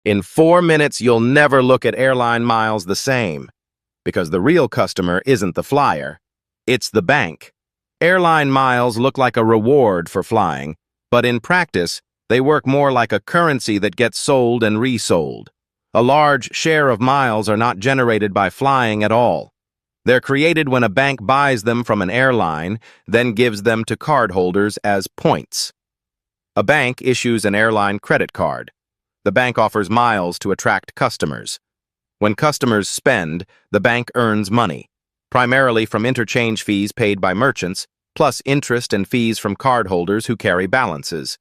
In 4 minutes, you'll never look at airline miles the same, because the real customer isn't the flyer, it's the bank. Airline miles look like a reward for flying, but in practice, they work more like a currency that gets sold and resold. A large share of miles are not generated by flying at all. They're created when a bank buys them from an airline, then gives them to cardholders as points. A bank issues an airline credit card. The bank offers miles to attract customers. When customers spend, the bank earns money, primarily from interchange fees paid by merchants, plus interest and fees from cardholders who carry balances.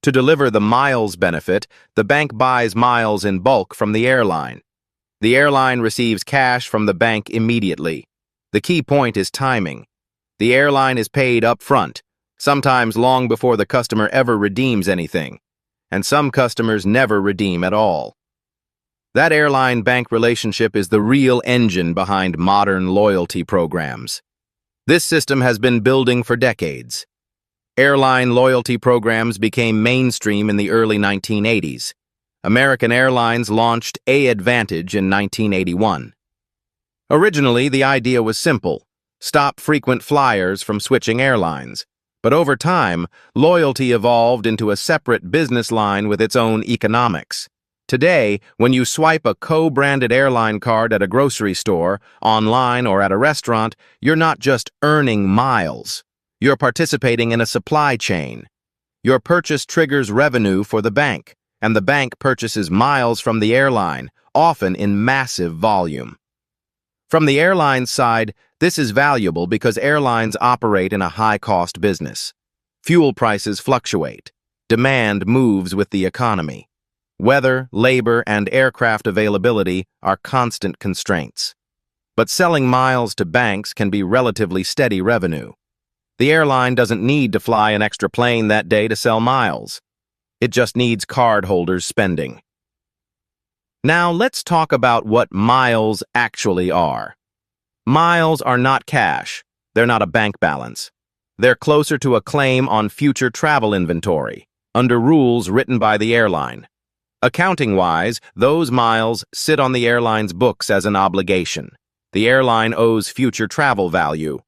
To deliver the miles benefit, the bank buys miles in bulk from the airline. The airline receives cash from the bank immediately. The key point is timing. The airline is paid upfront, sometimes long before the customer ever redeems anything, and some customers never redeem at all. That airline-bank relationship is the real engine behind modern loyalty programs. This system has been building for decades. Airline loyalty programs became mainstream in the early 1980s. American Airlines launched AAdvantage in 1981. Originally, the idea was simple: stop frequent flyers from switching airlines. But over time, loyalty evolved into a separate business line with its own economics. Today, when you swipe a co-branded airline card at a grocery store, online, or at a restaurant, you're not just earning miles. You're participating in a supply chain. Your purchase triggers revenue for the bank, and the bank purchases miles from the airline, often in massive volume. From the airline side, this is valuable because airlines operate in a high-cost business. Fuel prices fluctuate. Demand moves with the economy. Weather, labor, and aircraft availability are constant constraints. But selling miles to banks can be relatively steady revenue. The airline doesn't need to fly an extra plane that day to sell miles. It just needs cardholders spending. Now let's talk about what miles actually are. Miles are not cash. They're not a bank balance. They're closer to a claim on future travel inventory, under rules written by the airline. Accounting-wise, those miles sit on the airline's books as an obligation. The airline owes future travel value,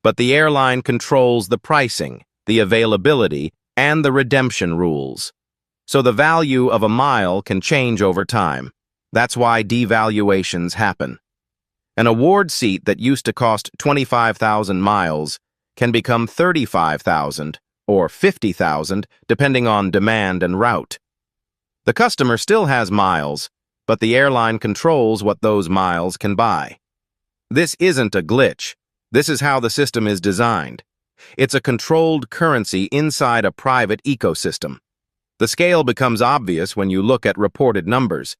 but the airline controls the pricing, the availability, and the redemption rules. So the value of a mile can change over time. That's why devaluations happen. An award seat that used to cost 25,000 miles can become 35,000 or 50,000, depending on demand and route. The customer still has miles, but the airline controls what those miles can buy. This isn't a glitch. This is how the system is designed. It's a controlled currency inside a private ecosystem. The scale becomes obvious when you look at reported numbers.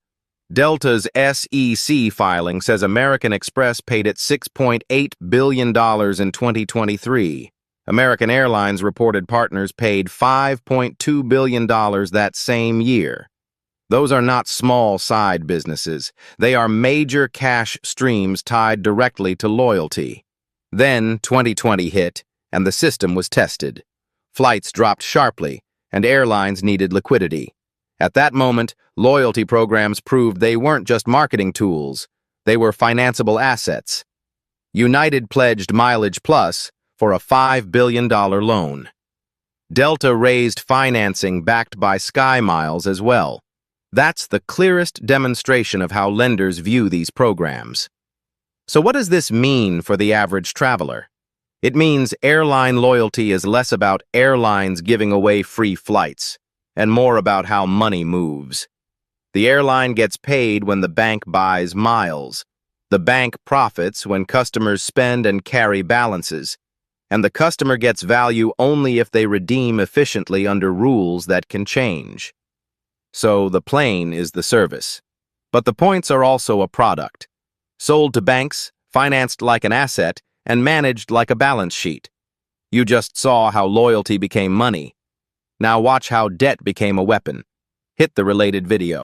Delta's SEC filing says American Express paid it $6.8 billion in 2023. American Airlines reported partners paid $5.2 billion that same year. Those are not small side businesses. They are major cash streams tied directly to loyalty. Then 2020 hit, and the system was tested. Flights dropped sharply, and airlines needed liquidity. At that moment, loyalty programs proved they weren't just marketing tools. They were financeable assets. United pledged Mileage Plus for a $5 billion loan. Delta raised financing backed by SkyMiles as well. That's the clearest demonstration of how lenders view these programs. So what does this mean for the average traveler? It means airline loyalty is less about airlines giving away free flights and more about how money moves. The airline gets paid when the bank buys miles. The bank profits when customers spend and carry balances. And the customer gets value only if they redeem efficiently under rules that can change. So the plane is the service. But the points are also a product. Sold to banks, financed like an asset, and managed like a balance sheet. You just saw how loyalty became money. Now watch how debt became a weapon. Hit the related video.